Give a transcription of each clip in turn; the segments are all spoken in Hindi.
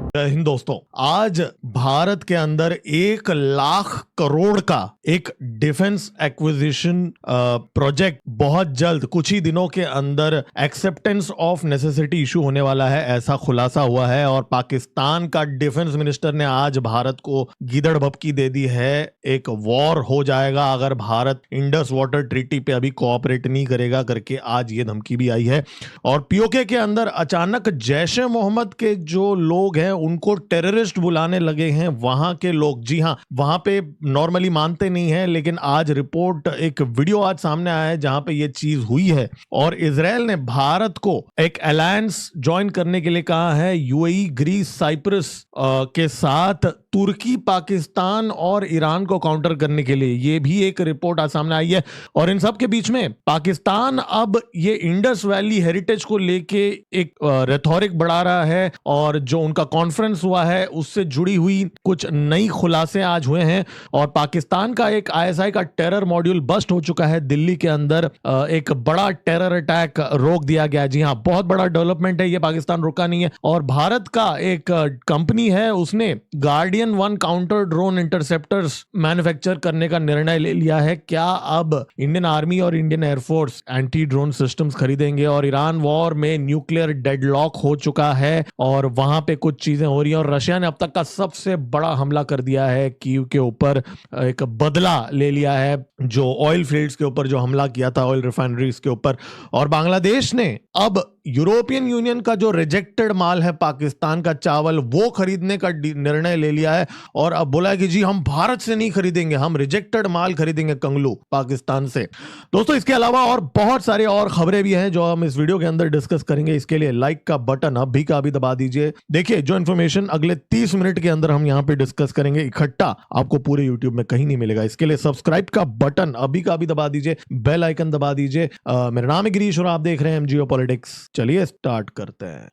जय हिंद दोस्तों। आज भारत के अंदर 1 लाख करोड़ का एक डिफेंस एक्विजिशन प्रोजेक्ट बहुत जल्द कुछ ही दिनों के अंदर एक्सेप्टेंस ऑफ नेसेसिटी इशू होने वाला है, ऐसा खुलासा हुआ है। और पाकिस्तान का डिफेंस मिनिस्टर ने आज भारत को गीदड़ भभकी दे दी है। एक वॉर हो जाएगा अगर भारत इंडस वाटर ट्रीटी पे अभी कोऑपरेट नहीं करेगा करके आज ये धमकी भी आई है। और पीओके के अंदर अचानक जैश ए मोहम्मद के जो लोग हैं उनको टेररिस्ट बुलाने लगे हैं वहां के लोग। जी हां, वहां पे नॉर्मली मानते नहीं है, लेकिन आज रिपोर्ट, एक वीडियो आज सामने आया है जहां पे ये चीज हुई है। और इजराइल ने भारत को एक अलायंस ज्वाइन करने के लिए कहा है, यूएई, ग्रीस, साइप्रस के साथ तुर्की, पाकिस्तान और ईरान को काउंटर करने के लिए। ये भी एक रिपोर्ट आज सामने आई है। और इन सब के बीच में पाकिस्तान अब ये इंडस वैली हेरिटेज को लेके एक रेथोरिक बढ़ा रहा है और जो उनका कॉन्फ्रेंस हुआ है उससे जुड़ी हुई कुछ नई खुलासे आज हुए हैं। और पाकिस्तान का एक आईएसआई का टेरर मॉड्यूल बस्ट हो चुका है दिल्ली के अंदर। एक बड़ा टेरर अटैक रोक दिया गया। जी हां, बहुत बड़ा डेवलपमेंट है, ये पाकिस्तान रुका नहीं है। और भारत का एक कंपनी है, उसने guardian 1 counter drone interceptors manufacture करने का निर्णय ले लिया है। क्या अब इंडियन आर्मी और Indian air force anti drone systems खरीदेंगे? और ईरान वॉर में न्यूक्लियर डेडलॉक हो चुका है और वहां पे कुछ चीजें हो रही हैं। और रशिया ने अब तक का सबसे बड़ा हमला कर दिया है कीव के ऊपर, एक बदला ले लिया है जो ऑयल फील्ड्स के ऊपर जो हमला किया था, ऑयल रिफाइनरीज के ऊपर। और बांग्लादेश ने अब यूरोपियन यूनियन का जो रिजेक्टेड माल है पाकिस्तान का चावल, वो खरीदने का निर्णय ले लिया है। और अब बोला है कि जी हम भारत से नहीं खरीदेंगे, हम रिजेक्टेड माल खरीदेंगे कंगलू पाकिस्तान से। दोस्तों, इसके अलावा और बहुत सारे और खबरें भी हैं जो हम इस वीडियो के अंदर डिस्कस करेंगे। इसके लिए लाइक का बटन अभी का अभी दबा दीजिए। देखिए, जो इन्फॉर्मेशन अगले 30 मिनट के अंदर हम यहां पे डिस्कस करेंगे इकट्ठा, आपको पूरे यूट्यूब में कहीं नहीं मिलेगा। इसके लिए सब्सक्राइब का बटन अभी का अभी दबा दीजिए, बेल आइकन दबा दीजिए। मेरा नाम है गिरीश और आप देख रहे हैं एमजीओ पॉलिटिक्स। चलिए स्टार्ट करते हैं।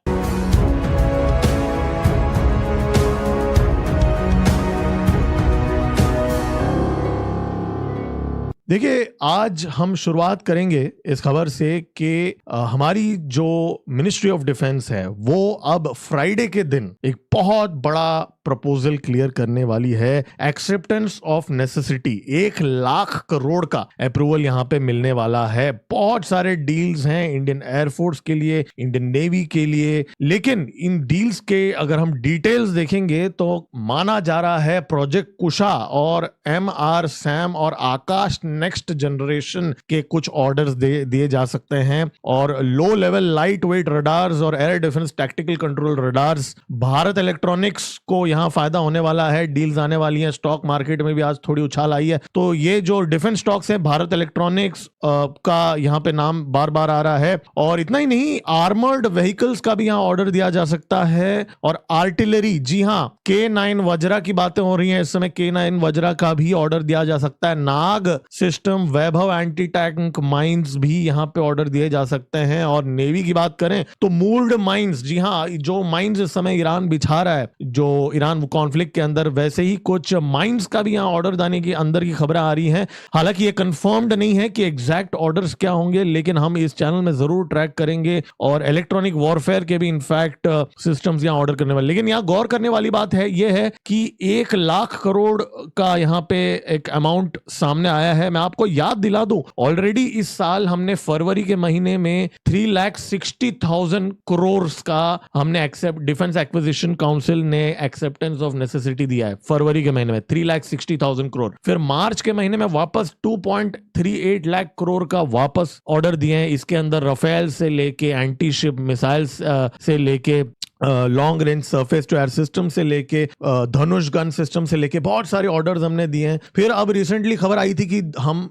देखिए, आज हम शुरुआत करेंगे इस खबर से कि हमारी जो मिनिस्ट्री ऑफ डिफेंस है वो अब फ्राइडे के दिन एक बहुत बड़ा प्रपोजल क्लियर करने वाली है। Acceptance of necessity, 1 lakh crore का अप्रूवल यहां पे मिलने वाला है। बहुत सारे डील्स हैं इंडियन एयरफोर्स के लिए, इंडियन नेवी के लिए। लेकिन इन डील्स के अगर हम डिटेल्स देखेंगे तो माना जा रहा है प्रोजेक्ट कुशा और MR SAM और आकाश नेक्स्ट जनरेशन के कुछ ऑर्डर्स दिए जा सकते हैं। और low level light weight radars और air defence tactical control radars, Bharat electronics को यहां फायदा होने वाला है। डील्स आने वाली हैं, स्टॉक मार्केट में भी आज थोड़ी उछाल आई है। तो ये जो डिफेंस स्टॉक्स हैं, भारत इलेक्ट्रॉनिक्स का यहां पे नाम बार बार आ रहा है। और इतना ही नहीं, आर्मर्ड व्हीकल्स का भी यहां ऑर्डर दिया जा सकता है। और आर्टिलरी, जी हां, K9 वज्रा की बातें हो रही हैं इस समय, K9 वज्रा का भी ऑर्डर दिया जा सकता है। नाग सिस्टम, वैभव एंटी टैंक माइंस भी यहां पे ऑर्डर दिए जा सकते हैं। और नेवी की बात करें तो मूल्ड माइंस, जी हां, जो माइंस इस समय ईरान बिछा रहा है जो ईरान कॉन्फ्लिक्ट के अंदर, वैसे ही कुछ माइंस का भी यहां ऑर्डर देने की अंदर की खबरें आ रही हैं। हालांकि ये कंफर्म्ड नहीं है कि एग्जैक्ट ऑर्डर्स क्या होंगे, लेकिन हम इस चैनल में जरूर ट्रैक करेंगे। और इलेक्ट्रॉनिक वॉरफेयर के भी इनफैक्ट सिस्टम्स यहां ऑर्डर करने वाले। लेकिन यहां गौर करने वाली बात है यह है कि 1 लाख करोड़ का यहां पे एक अमाउंट सामने आया है। मैं आपको याद दिला दूं, ऑलरेडी इस साल हमने फरवरी के महीने में 3,60,000 करोड़ का हमने डिफेंस एक्विजिशन काउंसिल ने एक्सेप्टेंस ऑफ नेसेसिटी दिया है। फरवरी के महीने में 3,60,000 करोड़। फिर मार्च के महीने में वापस 2.38 लाख करोड़ का वापस ऑर्डर दिए हैं। इसके अंदर राफेल से लेके एंटी शिप मिसाइल्स से लेके long range surface to air system से लेके धनुष गन सिस्टम से लेके बहुत सारे ऑर्डर्स हमने दिए हैं। फिर अब रिसेंटली खबर आई थी कि हम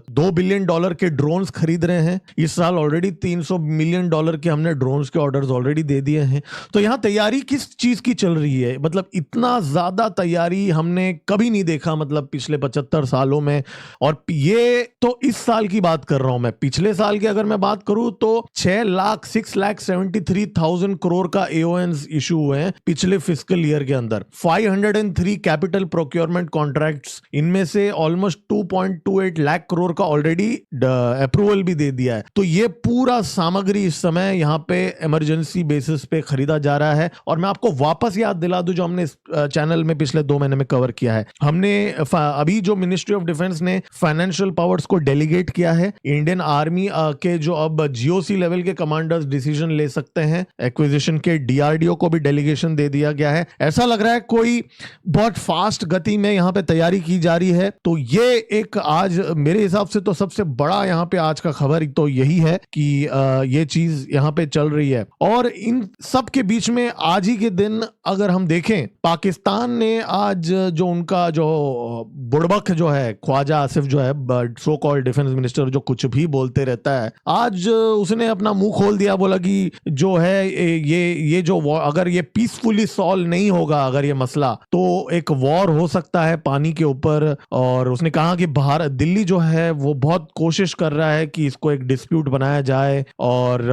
2 बिलियन डॉलर के ड्रोन्स खरीद रहे हैं। इस साल ऑलरेडी 300 मिलियन डॉलर के हमने ड्रोन्स के ऑर्डर्स ऑलरेडी दे दिए हैं। तो यहाँ तैयारी किस चीज की चल रही है? मतलब इतना ज्यादा तैयारी हमने कभी नहीं देखा, मतलब पिछले 75 सालों में। और ये तो इस साल की बात कर रहा हूं मैं। पिछले साल की अगर मैं बात करूं तो 6,73,000 करोड़ करोड़ का एओएन्स इशू हुए हैं पिछले फिस्कल ईयर के अंदर। 503 कैपिटल प्रोक्योरमेंट कॉन्ट्रैक्ट्स, इनमें से ऑलमोस्ट 2.28 लाख करोड़ का ऑलरेडी अप्रूवल भी दे दिया है। तो ये पूरा सामग्री इस समय यहाँ पे इमरजेंसी बेसिस पे खरीदा जा रहा है। और मैं आपको वापस याद दिला दूं जो हमने इस चैनल में पिछले 2 महीने में कवर किया है। हमने अभी जो मिनिस्ट्री ऑफ डिफेंस ने फाइनेंशियल पावर्स को डेलीगेट किया है, इंडियन आर्मी के जो अब जीओसी लेवल के कमांडर्स डिसीजन ले सकते हैं एक्विजिशन के, डीआरडीओ को भी डेलीगेशन दे दिया गया है। ऐसा लग रहा है कोई बहुत फास्ट गति में यहाँ पे तैयारी की जा रही है। तो ये एक आज मेरे हिसाब से तो सबसे बड़ा यहाँ पे आज का खबर तो यही है कि ये चीज यहाँ पे चल रही है। और इन सब के बीच में आज ही के दिन अगर हम देखें, पाकिस्तान ने आज जो उनका जो बुड़बक जो है ख्वाजा आसिफ जो है सो कॉल्ड डिफेंस मिनिस्टर, जो कुछ भी बोलते रहता है, आज उसने अपना मुंह खोल दिया, बोला कि जो है ये जो अगर ये पीसफुली सॉल्व नहीं होगा अगर ये मसला, तो एक वॉर हो सकता है पानी के ऊपर। और उसने कहा कि भारत, दिल्ली जो है वो बहुत कोशिश कर रहा है कि इसको एक डिस्प्यूट बनाया जाए और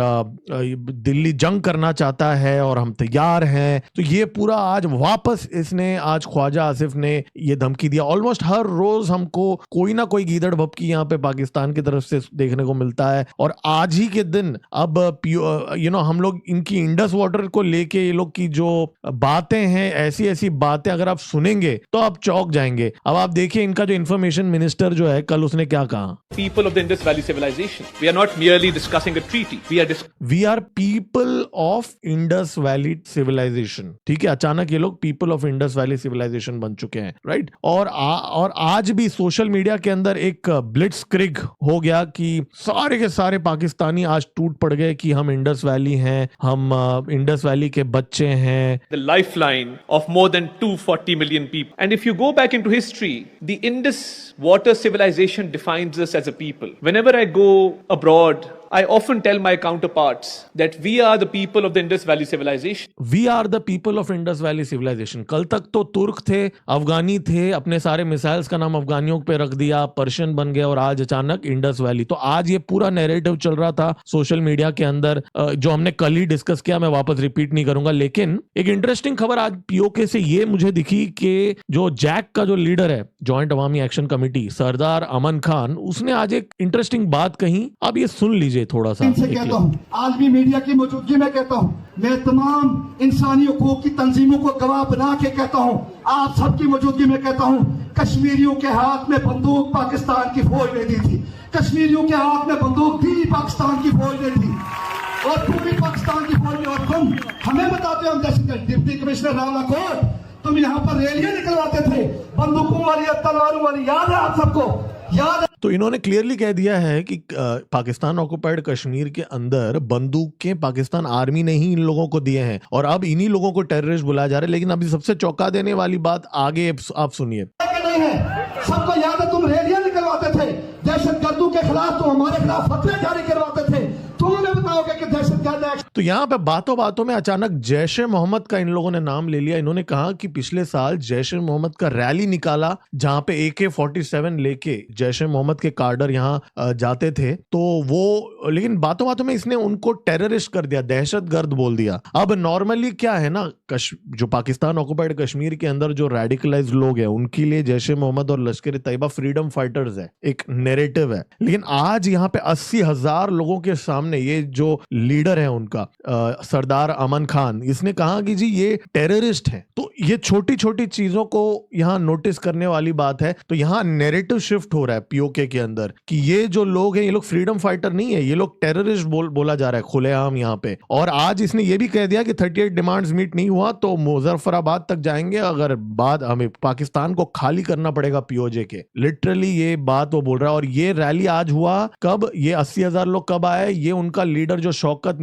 दिल्ली जंग करना चाहता है और हम तैयार हैं। तो ये पूरा आज वापस इसने आज ख्वाजा आसिफ ने ये धमकी दिया। ऑलमोस्ट हर रोज हमको कोई ना कोई गीदड़ भपकी यहाँ पे पाकिस्तान की तरफ से देखने को मिलता है। और आज ही के दिन अब हम लोग इनकी इंडस वाटर को लेके ये लोग की जो बातें हैं, ऐसी ऐसी बातें अगर आप सुनेंगे तो आप चौंक जाएंगे। अब आप देखिए इनका जो इंफॉर्मेशन मिनिस्टर जो है, कल उसने क्या कहा, People of the Indus Valley Civilization. We are not merely discussing a treaty. We are people of Indus Valley Civilization. ठीक है, अचानक ये लोग people of Indus Valley Civilization बन चुके हैं, राइट? और आज भी सोशल मीडिया के अंदर एक ब्लिट्सक्रिग हो गया कि सारे के सारे पाकिस्तानी आज टूट पड़ गए कि हम इंडस वैली हैं, हम इंडस वैली के बच्चे हैं। The lifeline of more than 240 million people. And if you go back into history, the Indus water civilization defines us as a people. Whenever I go abroad, I often tell my counterparts that we are the people of the Indus Valley Civilization. We are the people of Indus Valley Civilization. कल तक तो तुर्क थे, अफगानी थे, अपने सारे मिसाइल्स का नाम अफगानियों पे रख दिया, पर्शियन बन गए, और आज अचानक इंडस वैली। तो आज ये पूरा नैरेटिव चल रहा था सोशल मीडिया के अंदर, जो हमने कल ही डिस्कस किया, मैं वापस रिपीट नहीं करूंगा। लेकिन एक इंटरेस्टिंग खबर आज पीओके से ये मुझे दिखी कि जो जैक का जो लीडर है, जॉइंट अवामी एक्शन कमेटी, सरदार अमन खान, उसने आज एक इंटरेस्टिंग बात कही। अब ये सुन लीजिए थोड़ा सा। इनसे कहता हूं, आज भी मीडिया की मौजूदगी में कहता हूं, मैं तमाम इंसानी हकूक की तंजीमों को गवाह बना के कहता हूं, आप सबकी मौजूदगी में कहता हूं, कश्मीरियों के हाथ में बंदूक पाकिस्तान की फौज ने दी थी, कश्मीरियों के हाथ में बंदूक थी पाकिस्तान की फौज ने दी, और पूरी पाकिस्तान की फौज ने। और तुम हमें बताते हो, डिप्टी कमिश्नर रावला कोट, तुम यहाँ पर रैलियां निकलवाते थे बंदूकों वाली, तलवारों वाली, याद है आप सबको? याद है? तो इन्होंने क्लियरली कह दिया है कि पाकिस्तान ऑक्युपाइड कश्मीर के अंदर बंदूकें पाकिस्तान आर्मी ने ही इन लोगों को दिए हैं, और अब इन्हीं लोगों को टेररिस्ट बुलाया जा रहा है। लेकिन अभी सबसे चौंका देने वाली बात आगे आप सुनिए। नहीं है, सबको याद है, तुम रैलियां निकलवाते थे दहशतगर्दों के खिलाफ, तुम हमारे खिलाफ फतवे जारी करवाते थे, तुम हमें बताओगे कि दहशतगर्द एक्शन। तो यहाँ पे बातों बातों में अचानक जैश ए मोहम्मद का इन लोगों ने नाम ले लिया। इन्होंने कहा कि पिछले साल जैश ए मोहम्मद का रैली निकाला, जहां पे AK-47 लेके जैश ए मोहम्मद के कार्डर यहाँ जाते थे, तो वो, लेकिन बातों बातों में इसने उनको टेररिस्ट कर दिया, दहशतगर्द बोल दिया। अब नॉर्मली क्या है ना, जो पाकिस्तान ऑक्युपाइड कश्मीर के अंदर जो रेडिकलाइज्ड लोग हैं, उनके लिए जैश ए मोहम्मद और लश्कर ए तैयबा फ्रीडम फाइटर्स है, एक नैरेटिव है। लेकिन आज यहाँ पे 80,000 लोगों के सामने ये जो लीडर है उनका, सरदार अमन खान, इसने कहा कि जी ये टेररिस्ट है। तो ये छोटी छोटी चीजों को यहाँ नोटिस करने वाली बात है। तो यहाँ नैरेटिव शिफ्ट हो रहा है पीओके के अंदर कि ये जो लोग हैं, ये लोग फ्रीडम फाइटर नहीं है, ये लोग टेररिस्ट बोला जा रहा है खुलेआम यहाँ पे। और आज इसने ये भी कह दिया कि 38 डिमांड्स मीट नहीं हुआ तो मुजफ्फराबाद तक जाएंगे, अगर बाद हमें पाकिस्तान को खाली करना पड़ेगा पीओजे के। लिटरली ये बात वो बोल रहा है। और ये रैली आज हुआ कब, ये 80,000 लोग कब आए, ये उनका लीडर जो शौकत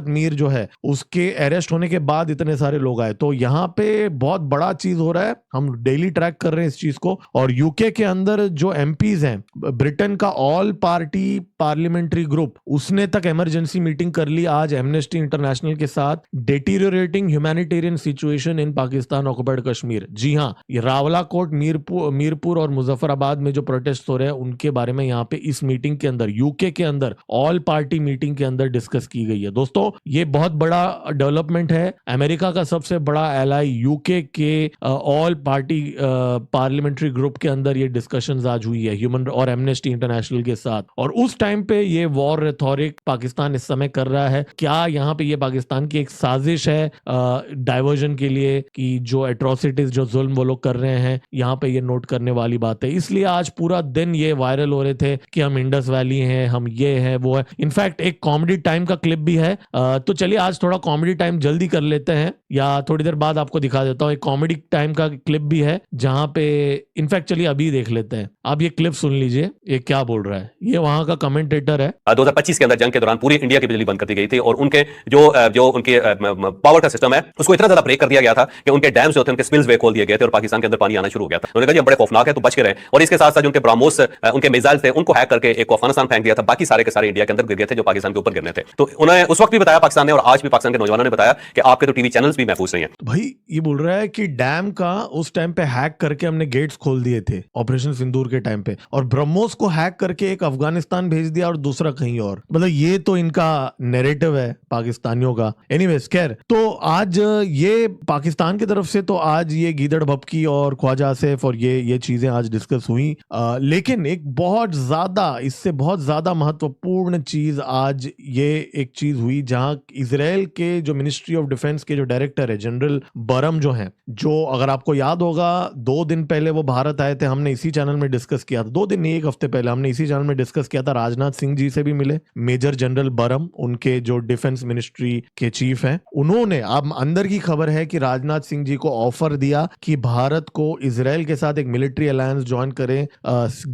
मीर जो है, उसके अरेस्ट होने के बाद इतने सारे लोग आए। तो यहाँ पे बहुत बड़ा चीज हो रहा है, हम डेली ट्रैक कर रहे हैं इस चीज को। और यूके के अंदर जो एमपीज हैं, ब्रिटेन का ऑल पार्टी पार्लियामेंट्री ग्रुप, उसने तक इमरजेंसी मीटिंग कर ली आज एमनेस्टी इंटरनेशनल के साथ, deteriorating humanitarian situation in Pakistan occupied Kashmir. जी हाँ, ये रावलाकोट, मीरपुर और मुजफ्फराबाद में जो प्रोटेस्ट हो रहे हैं, उनके बारे में यहाँ पे इस मीटिंग के अंदर, यूके के अंदर ऑल पार्टी मीटिंग के अंदर डिस्कस की की गई है। दोस्तों ये बहुत बड़ा डेवलपमेंट है। अमेरिका का सबसे बड़ा एलाई यूके के ऑल पार्टी पार्लियामेंट्री ग्रुप के अंदर ये डिस्कशंस आज हुई है ह्यूमन और एमनेस्टी इंटरनेशनल के साथ, और उस टाइम पे ये वॉर रेथोरिक पाकिस्तान इस समय कर रहा है। क्या यहाँ पे ये पाकिस्तान की एक साजिश है डाइवर्जन के लिए कि जो एट्रोसिटीज जो जुल्म वो लोग कर रहे हैं, यहाँ पे ये नोट करने वाली बात है। इसलिए आज पूरा दिन ये वायरल हो रहे थे कि हम इंडस वैली हैं, हम ये है वो है। इनफैक्ट एक कॉमेडी टाइम का क्लिप भी है, तो चलिए आज थोड़ा कॉमेडी टाइम जल्दी कर लेते हैं या थोड़ी देर बाद आपको दिखा देता हूँ। एक कॉमेडी टाइम का क्लिप भी है जहां पे इनफैक्ट चलिए अभी देख लेते हैं। आप ये क्लिप सुन लीजिए ये क्या बोल रहा है। ये वहां का कमेंटेटर है। 2025 के अंदर जंग के दौरान पूरी इंडिया की बिजली बंद कर दी गई थी और उनके जो उनके पावर का सिस्टम है उसको इतना ज्यादा ब्रेक कर दिया गया था कि उनके डैम्स जो थे उनके स्पिल्स वे खोल दिए गए थे और पाकिस्तान के अंदर पानी आना शुरू हो गया था। उन्होंने कहा ये बड़े खौफनाक है तो बच के रहे। और इसके साथ साथ उनके ब्राह्मोस उनके मिसाइल थे उनको हैक करके एक अफगानिस्तान फेंक दिया था, बाकी सारे के सारे इंडिया के अंदर गिर गए थे जो पाकिस्तान के ऊपर गिरने थे। तो उन्होंने उस वक्त भी बताया पाकिस्तान ने और आज भी पाकिस्तान के नौजवानों ने बताया कि आपके तो टीवी चैनल्स भी महफूज नहीं है। भाई ये बोल रहा है कि डैम का उस टाइम पे हैक करके हमने गेट्स खोल दिए थे ऑपरेशन सिंदूर के टाइम पे, और ब्रह्मोस को हैक करके एक अफगानिस्तान भेज दिया और दूसरा कहीं और। मतलब ये तो इनका नैरेटिव है पाकिस्तानियों का। एनीवेज खैर, तो आज ये पाकिस्तान की तरफ से तो आज ये गीदड़ भपकी और ख्वाजा आसिफ और ये चीजें आज डिस्कस हुई। लेकिन एक बहुत ज्यादा इससे बहुत ज्यादा महत्वपूर्ण चीज आज ये एक चीज हुई जहां इजराइल के जो मिनिस्ट्री ऑफ डिफेंस के जो डायरेक्टर है जनरल बरम जो हैं, जो अगर आपको याद होगा 2 दिन पहले वो भारत आए थे, हमने इसी चैनल में डिस्कस किया था। 2 दिन नहीं, 1 हफ्ते पहले हमने इसी चैनल में डिस्कस किया था। राजनाथ सिंह जी से भी मिले, मेजर जनरल बरम उनके जो डिफेंस मिनिस्ट्री के चीफ हैं, उन्होंने अब अंदर की खबर है कि राजनाथ सिंह जी को ऑफर दिया कि भारत को इजराइल के साथ एक मिलिट्री अलायंस ज्वाइन करें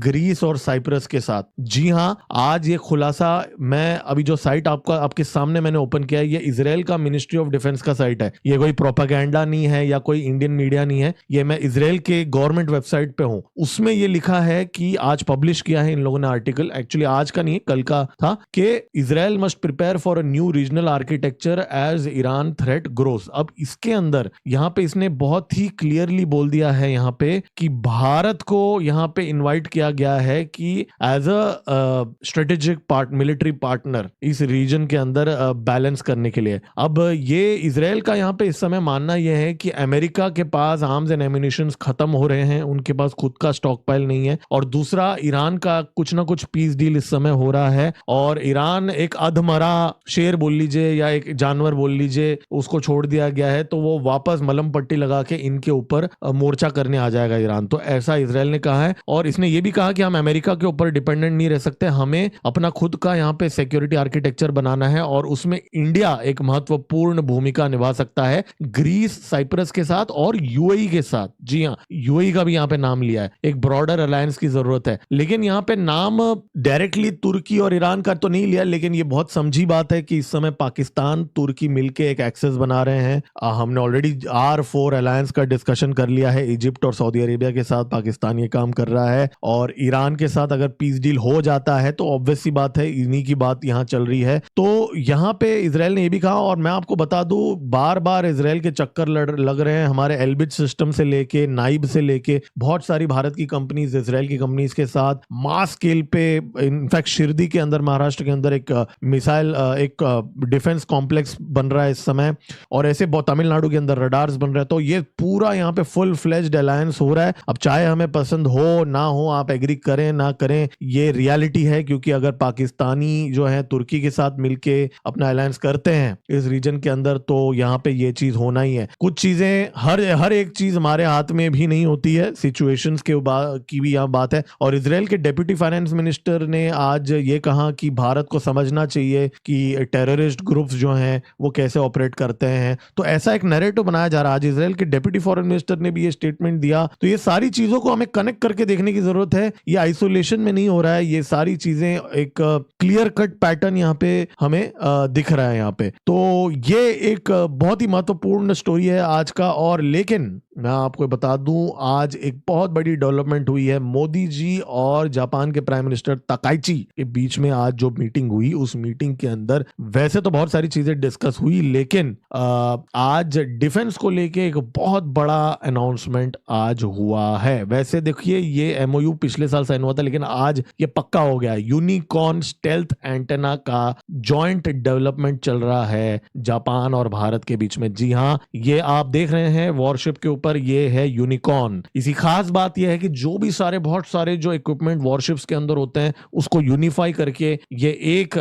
ग्रीस और साइप्रस के साथ। जी हां, आज ये खुलासा मैं अभी जो साइट आपके सामने मैंने ओपन किया है, ये इजराइल का मिनिस्ट्री ऑफ डिफेंस का साइट है। ये कोई प्रोपेगेंडा नहीं है या कोई इंडियन मीडिया नहीं है, ये मैं इजराइल के गवर्नमेंट वेबसाइट पे हूं। उसमें ये लिखा है कि आज पब्लिश किया है इन लोगों ने आर्टिकल, एक्चुअली आज का नहीं कल का था, कि Israel must prepare for a new regional architecture as Iran threat grows. अब इसके अंदर यहां पे इसने बहुत ही क्लियरली बोल दिया है यहां पे कि भारत को यहां पे इनवाइट किया गया है कि as a strategic military partner इस रीजन के अंदर बैलेंस करने के लिए। अब ये इजराइल का यहां पे इस समय मानना यह है कि अमेरिका के पास आर्म्स एंड एम्युनिशंस खत्म हो रहे हैं, उनके पास खुद का स्टॉक पाइल नहीं है, और दूसरा ईरान का कुछ ना कुछ पीस डील इस समय हो रहा है, और ईरान एक अधमरा शेर बोल लीजिए या एक जानवर बोल लीजिए, उसको छोड़ दिया गया है, तो वो वापस मलम पट्टी लगा के इनके ऊपर मोर्चा करने आ जाएगा ईरान। तो ऐसा इजराइल ने कहा है, और इसने ये भी कहा कि हम अमेरिका के ऊपर डिपेंडेंट नहीं रह सकते, हमें अपना खुद का यहाँ पे सिक्योरिटी आर्किटेक्चर बनाना है, और उसमें इंडिया एक महत्वपूर्ण भूमिका निभा सकता है ग्रीस साइप्रस के साथ और यूएई के साथ। जी हाँ, यूएई का भी यहाँ पे नाम लिया है। एक ब्रॉडर अलायंस की जरूरत है, लेकिन यहाँ पे नाम डायरेक्टली तुर्की और ईरान का तो नहीं लिया, लेकिन ये बहुत समझी बात है कि इस समय पाकिस्तान तुर्की मिलके एक एक्सेस बना रहे हैं। हमने ऑलरेडी R4 अलायंस का डिस्कशन कर लिया है, इजिप्ट और सऊदी अरेबिया के साथ पाकिस्तान ये काम कर रहा है, और ईरान के साथ अगर पीस डील हो जाता है तो ऑब्वियस सी बात है इन्हीं की बात यहाँ चल रही है। तो यहाँ पे इजराइल ने ये भी कहा, और मैं आपको बता दूं बार बार इजराइल के चक्कर लग रहे हैं, हमारे एल्बिट सिस्टम से लेके नाइब से लेके बहुत सारी भारत की कंपनीज इजराइल की कंपनीज के साथ मास स्केल पे, इनफैक्ट शिरडी के अंदर महाराष्ट्र के अंदर एक मिसाइल एक डिफेंस कॉम्प्लेक्स बन रहा है इस समय, और ऐसे तमिलनाडु के अंदर रडार्स बन रहे हैं। तो ये पूरा यहाँ पे फुल फ्लेज्ड अलायंस हो रहा है। अब चाहे हमें पसंद हो ना हो, आप एग्री करें ना करें, ये रियलिटी है, क्योंकि अगर पाकिस्तानी जो है तुर्की के साथ मिलके अपना अलायंस करते हैं इस रीजन के अंदर, तो यहाँ पे ये चीज होना ही है। कुछ चीजें हर एक चीज हमारे हाथ में भी नहीं होती है, सिचुएशंस की भी यहाँ बात है। और इजराइल के डेप्यूटी फाइनेंस मिनिस्टर ने आज ये कहा कि भारत को समझना चाहिए कि टेररिस्ट ग्रुप्स जो हैं वो कैसे ऑपरेट करते हैं। तो ऐसा एक नैरेटिव बनाया जा रहा है। आज इजराइल के डेप्यूटी फॉरेन मिनिस्टर ने भी ये स्टेटमेंट दिया। तो ये सारी चीजों को हमें कनेक्ट करके देखने की जरूरत है, ये आइसोलेशन में नहीं हो रहा है, ये सारी चीजें एक क्लियर कट पैटर्न यहाँ पे हमें दिख रहा है यहाँ पे। तो ये एक बहुत ही महत्वपूर्ण स्टोरी है आज का। और लेकिन मैं आपको बता दूं, आज एक बहुत बड़ी डेवलपमेंट हुई है। मोदी जी और जापान के प्राइम मिनिस्टर ताकाइची के बीच में आज जो मीटिंग हुई, उस मीटिंग के अंदर वैसे तो बहुत सारी चीजें डिस्कस हुई, लेकिन आज डिफेंस को लेके एक बहुत बड़ा अनाउंसमेंट आज हुआ है। वैसे देखिए, ये एमओयू पिछले साल साइन हुआ था, लेकिन आज ये पक्का हो गया। यूनिकॉर्न स्टेल्थ एंटेना का जॉइंट डेवलपमेंट चल रहा है जापान और भारत के बीच में। जी हाँ, ये आप देख रहे हैं वॉरशिप के ऊपर, ये है यूनिकॉर्न। इसी खास बात यह है कि जो भी बहुत सारे जो इक्विपमेंट वॉरशिप्स के अंदर होते हैं, उसको यूनिफाई करके ये एक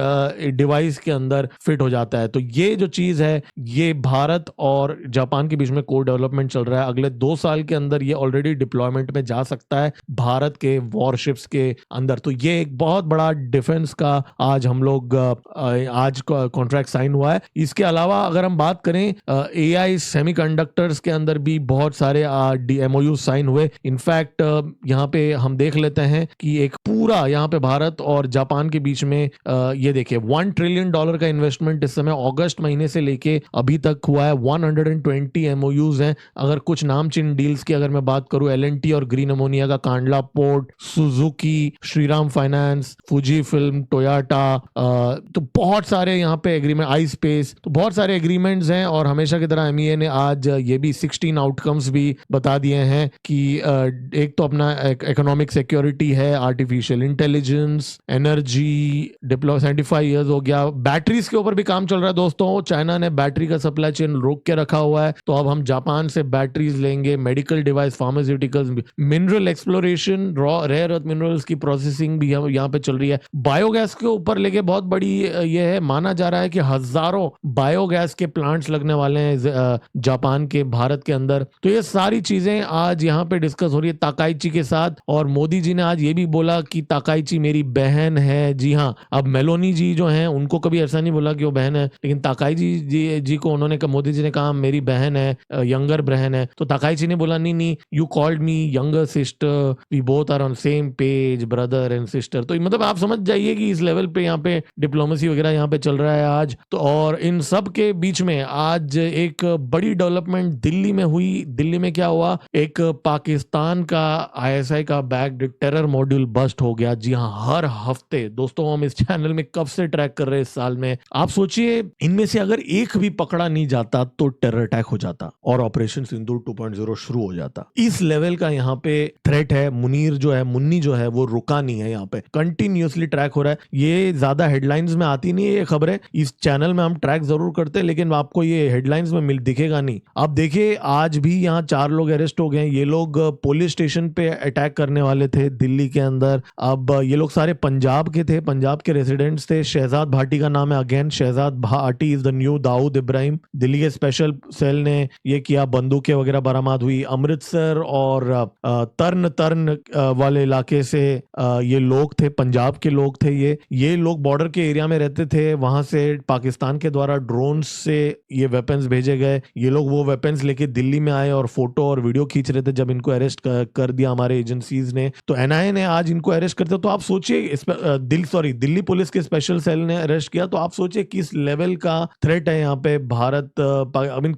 डिवाइस के अंदर फिट हो जाता है। तो ये जो चीज है, ये भारत और जापान के बीच में को डेवलपमेंट चल रहा है। अगले 2 साल के अंदर ये ऑलरेडी डिप्लॉयमेंट में जा सकता है भारत के वॉरशिप्स के अंदर। तो ये एक बहुत बड़ा डिफेंस का आज हम लोग आज कॉन्ट्रैक्ट साइन हुआ है। इसके अलावा अगर हम बात करें एआई सेमीकंडक्टर्स के अंदर भी बहुत सारे एमओयू साइन हुए। इनफैक्ट यहाँ पे हम देख लेते हैं कि एक पूरा यहाँ पे भारत और जापान के बीच में ये देखिए $1 ट्रिलियन का इन्वेस्टमेंट इस समय अगस्त महीने से लेके अभी तक हुआ है। 120 एमओयूज हैं। अगर कुछ नामचीन डील्स की अगर मैं बात करूं, एलएनटी और ग्रीन अमोनिया का Kandla port, Suzuki, Shriram finance, फुजी film, Toyota, तो बहुत सारे यहाँ पे एग्रीमेंट, आई स्पेस, तो बहुत सारे एग्रीमेंट्स हैं। और हमेशा की तरह एमईए ने आज ये भी 16 आउटकम्स भी बता दिए हैं कि एक तो अपना इकोनॉमिक सिक्योरिटी है, artificial intelligence, energy, Diplo 75 years हो गया। बैटरीज के ऊपर भी काम चल रहा है दोस्तों। चाइना ने बैटरी का सप्लाई चेन रोक के रखा हुआ है, तो अब हम जापान से बैटरीज लेंगे। Medical device, pharmaceuticals, mineral exploration, raw rare earth minerals की प्रोसेसिंग भी यहाँ पे चल रही है। बायोगैस के ऊपर लेके बहुत बड़ी ये है, माना जा रहा है कि हजारों बायोगैस के प्लांट्स लगने वाले हैं जापान के भारत के अंदर। तो ये सारी चीजें आज यहाँ पे डिस्कस हो रही है ताकाइची के साथ। और मोदी जी ने आज ये भी बोला कि ताकाइची मेरी बहन है। जी हाँ, अब मेलोनी जी जो हैं, उनको कभी ऐसा नहीं बोला कि वो बहन है, लेकिन ताकाइची जी को उन्होंने मोदी जी ने कहा मेरी बहन है, यंगर बहन है। तो ताकाइची ने बोला नहीं, you called me younger sister, we both are on same page, brother and sister. तो मतलब आप समझ जाइए कि इस लेवल पे यहाँ पे डिप्लोमेसी वगैरह यहाँ पे चल रहा है आज तो। और इन सब के बीच में आज एक बड़ी डेवलपमेंट दिल्ली में हुई। दिल्ली में क्या हुआ, एक पाकिस्तान का आईएसआई का बैक्ड टेरर मॉड्यूल बस्ट हो गया। जी हाँ, हर हफ्ते दोस्तों हम इस चैनल में कब से ट्रैक कर रहे हैं इस साल में। आप सोचिए, इनमें से अगर एक भी पकड़ा नहीं जाता तो टेरर अटैक हो जाता और ऑपरेशन सिंदूर 2.0 शुरू हो जाता। इस लेवल का यहाँ पे थ्रेट है। मुन्नी जो है वो रुका नहीं है, यहाँ पे कंटिन्यूअसली ट्रैक हो रहा है। ये ज्यादा हेडलाइंस में आती नहीं है ये खबरें, इस चैनल में हम ट्रैक जरूर करते हैं, लेकिन आपको ये हेडलाइंस में दिखेगा नहीं। अब देखिए, आज भी यहाँ 4 लोग अरेस्ट हो गए। ये लोग पुलिस स्टेशन पे अटैक करने वाले थे दिल्ली के अंदर। अब ये लोग सारे पंजाब के थे, पंजाब के रेसिडेंट्स थे। शहजाद भाटी का नाम है। Again, Shahzad Bhati is the new Dawood Ibrahim. Delhi के स्पेशल सेल ने ये किया, बंदूकें वगैरह बरामद हुई। अमृतसर और तरन वाले इलाके से ये लोग थे, पंजाब के लोग थे। ये लोग बॉर्डर के एरिया में रहते थे। वहां से पाकिस्तान के द्वारा ड्रोन से ये वेपन्स भेजे गए। ये लोग वो वेपन्स लेके दिल्ली में आए और फोटो और वीडियो खींच रहे थे जब इनको अरेस्ट कर दिया हमारे एजेंसीज ने। तो एनआईए ने आज इनको अरेस्ट करते, तो आप सोचिए, दिल्ली पुलिस के स्पेशल सेल ने अरेस्ट किया। तो आप सोचिए किस लेवल का थ्रेट है यहाँ पे भारत।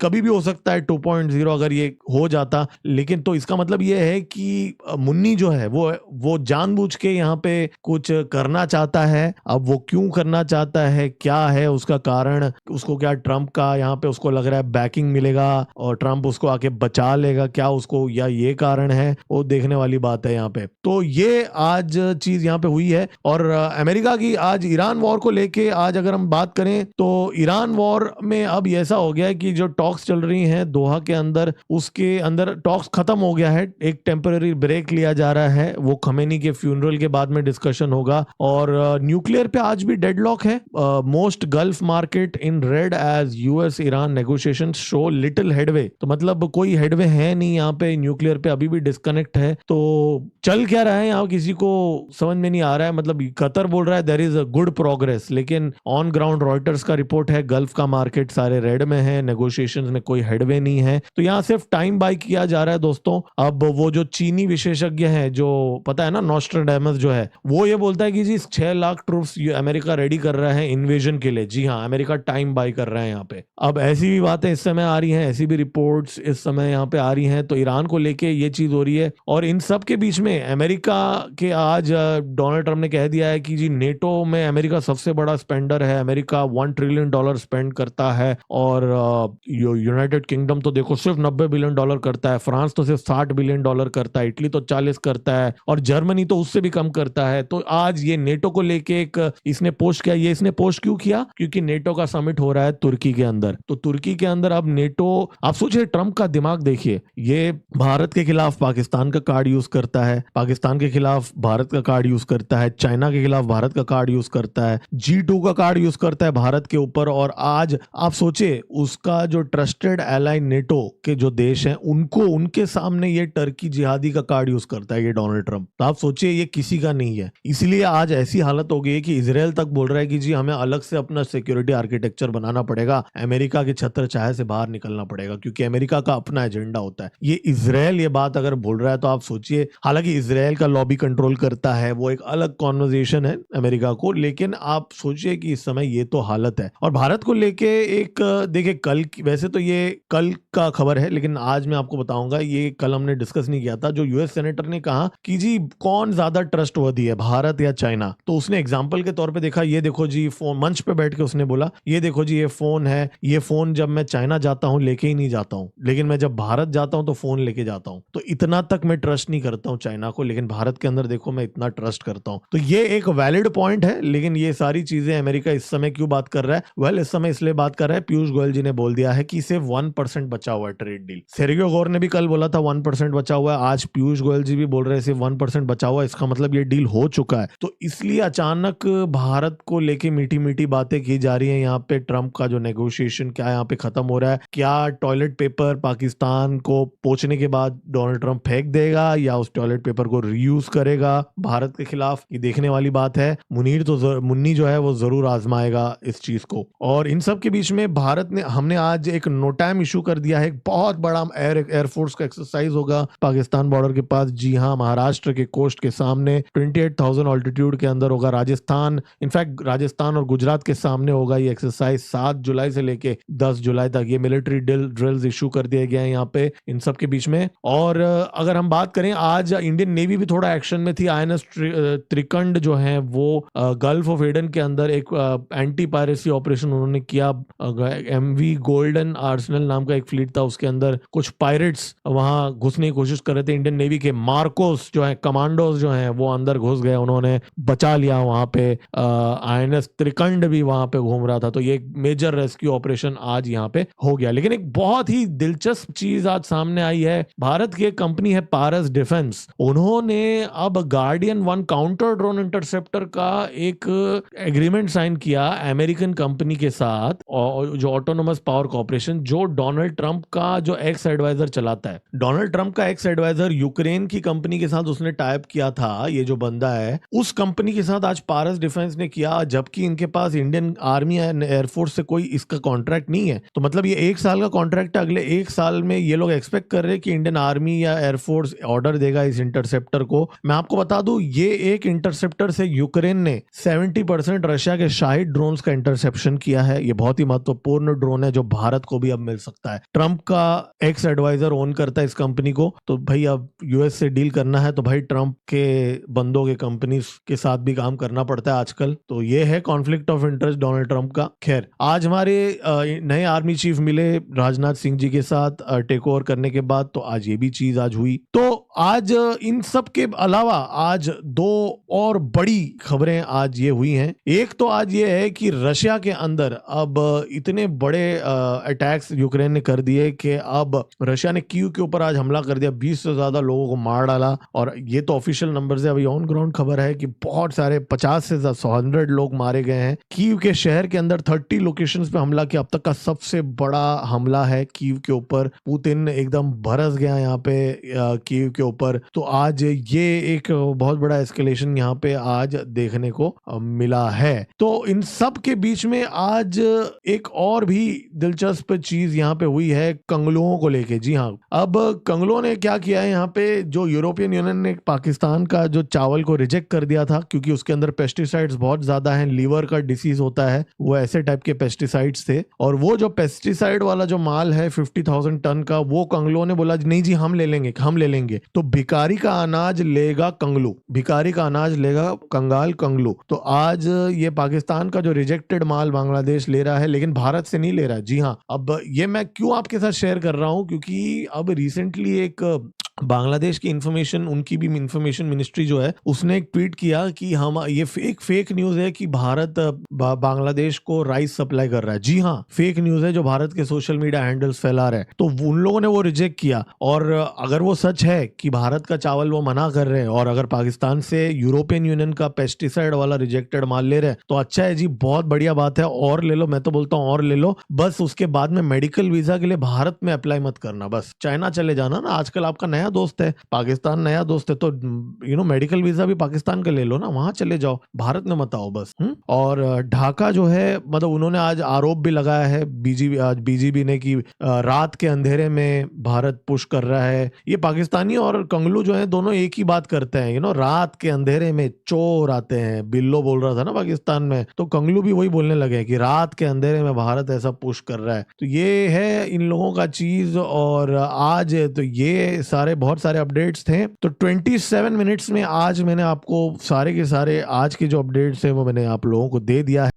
कभी भी हो सकता है 2.0 अगर ये हो जाता, लेकिन तो इसका मतलब ये है कि मुन्नी जो है वो जानबूझ के यहाँ पे कुछ करना चाहता है। अब वो क्यों करना चाहता है, क्या है उसका कारण, उसको क्या ट्रंप का यहाँ पे उसको लग रहा है बैकिंग मिलेगा और ट्रंप उसको आके बचा लेगा क्या उसको, या ये कारण है, वो देखने वाली बात है यहाँ पे। तो ये आज चीज यहाँ पे हुई है। और अमेरिका की आज ईरान वॉर को लेके आज अगर हम बात करें तो ईरान वॉर में अब ऐसा हो गया है कि जो टॉक्स चल रही हैं दोहा के अंदर, उसके अंदर टॉक्स खत्म हो गया है। एक टेम्पररी ब्रेक लिया जा रहा है, वो खमेनी के फ्यूनरल के बाद में डिस्कशन होगा। और न्यूक्लियर पे आज भी डेडलॉक है। Most Gulf market in red as US Iran negotiations show little headway. तो मतलब कोई हेडवे है नहीं यहाँ पे, न्यूक्लियर पे अभी भी डिस्कनेक्ट है। तो चल क्या रहा है यहाँ किसी को समझ में नहीं आ रहा है। मतलब कतर बोल रहा है there is a good progress, लेकिन ऑन ग्राउंड रॉयटर्स का रिपोर्ट है गल्फ का मार्केट सारे रेड में है, नेगोशिएशंस में कोई हेडवे नहीं है। तो यहाँ सिर्फ टाइम बाय किया जा रहा है दोस्तों। अब वो जो चीनी विशेषज्ञ है, जो पता है ना, नॉस्ट्राडामस जो है, वो ये बोलता है कि जी 6 लाख ट्रूप्स अमेरिका रेडी कर रहा है इन्वेजन के लिए। जी हाँ, अमेरिका टाइम बाय कर रहा है यहाँ पे। अब ऐसी भी बातें इस समय आ रही हैं, ऐसी भी रिपोर्ट्स इस समय खबरें यहाँ पे आ रही हैं, तो ईरान को लेके ये चीज हो रही है। और इन सब के बीच में अमेरिका के आज डोनाल्ड ट्रम्प ने कह दिया है कि जी नेटो में अमेरिका सबसे बड़ा स्पेंडर है, अमेरिका $1 ट्रिलियन स्पेंड करता है, और यूनाइटेड किंगडम तो देखो सिर्फ $90 बिलियन करता है, फ्रांस तो सिर्फ $60 बिलियन करता है, इटली तो 40 करता है, और जर्मनी तो उससे भी कम करता है। तो आज ये नेटो को लेके एक इसने पोस्ट किया। ये इसने पोस्ट क्यों किया? क्योंकि नेटो का समिट हो रहा है तुर्की के अंदर। तो तुर्की के अंदर अब नेटो, आप सोचिए ट्रम्प का दिमाग देखिए, ये भारत के खिलाफ पाकिस्तान का कार्ड यूज करता है, पाकिस्तान के खिलाफ भारत का कार्ड यूज करता है, चाइना के खिलाफ भारत का कार्ड यूज करता है, G2 का कार्ड यूज करता है भारत के ऊपर। और आज आप सोचिए उसका जो ट्रस्टेड एलाई नेटो के जो देश हैं उनको, उनके सामने ये टर्की जिहादी का कार्ड यूज करता है ये डोनाल्ड ट्रम्प। तो आप सोचिए ये किसी का नहीं है। इसलिए आज ऐसी हालत हो गई है कि इजराइल तक बोल रहा है कि जी हमें अलग से अपना सिक्योरिटी आर्किटेक्चर बनाना पड़ेगा, अमेरिका के छत्र छाया से बाहर निकलना पड़ेगा, क्योंकि अमेरिका का अपना एजेंडा होता है। ये इजराइल ये बात अगर बोल रहा है तो आप सोचिए, हालांकि इजराइल का लॉबी कंट्रोल करता है, वो एक अलग कॉन्वर्जेशन है अमेरिका को, लेकिन आप सोचिए कि इस समय ये तो हालत है। और भारत को लेके एक देखिए कल, वैसे तो ये कल का खबर है, लेकिन आज मैं आपको बताऊंगा, ये कल हमने डिस्कस नहीं किया था। जो यूएस सेनेटर ने कहा कि जी कौन ज्यादा ट्रस्टवर्दी है, भारत या चाइना, तो उसने एग्जांपल के तौर पे देखा, ये देखो जी फोन, मंच पे बैठ के उसने बोला ये देखो जी ये फोन है, ये फोन जब मैं चाइना जाता हूं लेके ही नहीं जाता हूं, लेकिन मैं जब भारत जाता हूं तो फोन लेके जाता हूं। तो इतना तक मैं ट्रस्ट नहीं करता हूं चाइना को, लेकिन भारत के अंदर देखो मैं इतना ट्रस्ट करता हूं। तो ये एक वैलिड पॉइंट है। लेकिन ये सारी चीजें अमेरिका इस समय क्यों बात कर रहा है? वेल, इस समय इसलिए बात कर रहा है, पीयूष गोयल जी ने बोल दिया है कि सिर्फ 1% बचा हुआ है ट्रेड डील। सेर्गियो गोर ने भी कल बोला था 1% बचा हुआ है, आज पीयूष गोयल जी भी बोल रहे हैं सिर्फ 1% बचा हुआ है। इसका मतलब ये डील हो चुका है। तो इसलिए अचानक भारत को लेके मीठी मीठी बातें की जा रही है। यहाँ पे ट्रम्प का जो नेगोशिएशन क्या यहाँ पे खत्म हो रहा है, क्या टॉयलेट पेपर पाकिस्तान को पहुंचने के बाद डोनाल्ड ट्रम्प फेंक देगा या उस टॉयलेट पेपर को रीयूज करेगा भारत के खिलाफ, ये देखने वाली बात है। मुन्नी जो है वो जरूर आजमाएगा इस चीज को। और इन सब के बीच में भारत ने, हमने आज एक नोटैम इशू कर दिया है, एक बहुत बड़ा एयरफोर्स का एक्सरसाइज होगा पाकिस्तान बॉर्डर के पास। जी हाँ, महाराष्ट्र के कोस्ट के सामने 28,000 ऑल्टीट्यूड के अंदर होगा। राजस्थान, इनफैक्ट राजस्थान और गुजरात के सामने होगा ये एक्सरसाइज। 7 जुलाई से लेके 10 जुलाई तक ये मिलिट्री ड्रिल्स इशू कर दिए गए हैं यहाँ पे इन सब के बीच में। और अगर हम बात करें, आज इंडियन नेवी भी थोड़ा एक्शन में थी। INS त्रिकंड जो है वो गल्फ ऑफ एडन के अंदर एक एंटी पायरेसी ऑपरेशन उन्होंने किया। MV गोल्डन आर्सेनल नाम का एक फ्लीट था, उसके अंदर कुछ पायरेट्स वहां घुसने की कोशिश कर रहे थे। इंडियन नेवी के मार्कोस जो है, कमांडोज जो हैं, वो अंदर घुस गए, उन्होंने बचा लिया वहां पे। INS त्रिकंड भी वहां पे घूम रहा था। तो ये मेजर रेस्क्यू ऑपरेशन आज यहाँ पे हो गया। लेकिन एक बहुत ही दिलचस्प चीज आज सामने आई है। भारत की एक कंपनी है पारस डिफेंस, उन्होंने अब गार्डियन 1 काउंटर ड्रोन इंटरसेप्टर का एक एग्रीमेंट साइन किया अमेरिकन कंपनी के साथ, जो ऑटोनोमस पावर कॉर्पोरेशन, जो डोनाल्ड ट्रंप का जो एक्स एडवाइजर चलाता है। डोनाल्ड ट्रंप का एक्स एडवाइजर यूक्रेन की कंपनी के साथ उसने टाइप किया था, ये जो बंदा है, उस कंपनी के साथ आज पारस डिफेंस ने किया, जबकि इनके पास इंडियन आर्मी एंड एयरफोर्स से कोई इसका कॉन्ट्रैक्ट नहीं है। तो मतलब ये 1 साल का कॉन्ट्रैक्ट है। अगले 1 साल में ये लोग एक्सपेक्ट कर रहे हैं कि इंडियन आर्मी या एयरफोर्स ऑर्डर देगा इस इंटरसेप्टर को। मैं आपको बता दूं, ये एक इंटरसेप्टर से यूक्रेन ने 70% रशिया के शाहिद ड्रोन्स का इंटरसेप्शन किया है। ये बहुत ही महत्वपूर्ण ड्रोन है जो भारत को भी अब मिल सकता है। ट्रंप का एक्स एडवाइजर ओन करता है इस कंपनी को, तो भाई अब यूएस से डील करना है तो भाई ट्रंप के बंदों के कंपनी के साथ भी काम करना पड़ता है आजकल। तो ये है conflict of interest Donald Trump का। खैर, आज हमारे नए आर्मी चीफ मिले राजनाथ सिंह जी के साथ टेक ओवर करने के बाद, तो आज ये भी चीज आज हुई। तो आज इन सब के अलावा आज 2 और बड़ी खबरें आज ये हुई हैं। एक तो आज ये है कि रशिया के अंदर अब इतने बड़े अटैक्स यूक्रेन ने कर दिए कि अब रशिया ने कीव के ऊपर आज हमला कर दिया, 20 से ज्यादा लोगों को मार डाला। और ये तो ऑफिशियल नंबर है, अभी ऑन ग्राउंड खबर है कि बहुत सारे 50 से 100 लोग मारे गए हैं। कीव के शहर के अंदर 30 लोकेशंस पे हमला किया, अब तक का सबसे बड़ा हमला है कीव के ऊपर। पुतिन एकदम बरस गया यहाँ पे कीव के ऊपर। तो आज ये एक बहुत बड़ा एस्केलेशन यहाँ पे आज देखने को मिला है। तो इन सब के बीच में आज एक और भी दिलचस्प चीज यहाँ पे हुई है कंगलुओं को लेके। जी हाँ, अब कंगलुओं ने क्या किया है यहाँ पे, जो यूरोपियन यूनियन ने पाकिस्तान का जो चावल को रिजेक्ट कर दिया था क्योंकि उसके अंदर पेस्टिसाइड्स बहुत ज्यादा हैं, लीवर का डिसीज होता है, वो ऐसे टाइप के पेस्टिसाइड्स थे। और वो जो पेस्टिसाइड वाला जो माल है 50,000 टन का, वो कंगलुओं ने बोला नहीं जी हम ले लेंगे। तो भिखारी का अनाज लेगा कंगलू, भिखारी का अनाज लेगा कंगाल कंगलू। तो आज ये पाकिस्तान का जो रिजेक्टेड माल बांग्लादेश ले रहा है, लेकिन भारत से नहीं ले रहा है। जी हाँ, अब ये मैं क्यों आपके साथ शेयर कर रहा हूं, क्योंकि अब रिसेंटली एक बांग्लादेश की इंफॉर्मेशन, उनकी भी इंफॉर्मेशन मिनिस्ट्री जो है, उसने एक ट्वीट किया कि हम ये फेक न्यूज है कि भारत बांग्लादेश को राइस सप्लाई कर रहा है। जी हाँ, फेक न्यूज है जो भारत के सोशल मीडिया हैंडल्स फैला रहे हैं। तो उन लोगों ने वो रिजेक्ट किया। और अगर वो सच है कि भारत का चावल वो मना कर रहे हैं और अगर पाकिस्तान से यूरोपियन यूनियन का पेस्टिसाइड वाला रिजेक्टेड माल ले रहे हैं तो अच्छा है जी, बहुत बढ़िया बात है, और ले लो। मैं तो बोलता हूँ और ले लो, बस उसके बाद में मेडिकल वीजा के लिए भारत में अप्लाई मत करना, बस चाइना चले जाना ना। आजकल आपका नया दोस्त है, पाकिस्तान नया दोस्त है, तो मेडिकल वीजा भी पाकिस्तान का ले लो ना, वहां चले जाओ, भारत में मत आओ बस। और ढाका जो है, मतलब उन्होंने आज आरोप भी लगाया है बीजेपी ने कि रात के अंधेरे में भारत पुश कर रहा है। ये पाकिस्तानी और कंगलू जो है दोनों एक ही बात करते हैं, रात के अंधेरे में चोर आते हैं। बिल्लो बोल रहा था ना पाकिस्तान में, तो कंगलू भी वही बोलने लगे कि रात के अंधेरे में भारत ऐसा पुश कर रहा है। तो ये है इन लोगों का चीज। और आज तो ये बहुत सारे अपडेट्स थे। तो 27 मिनट्स में आज मैंने आपको सारे के सारे आज के जो अपडेट्स हैं वो मैंने आप लोगों को दे दिया है।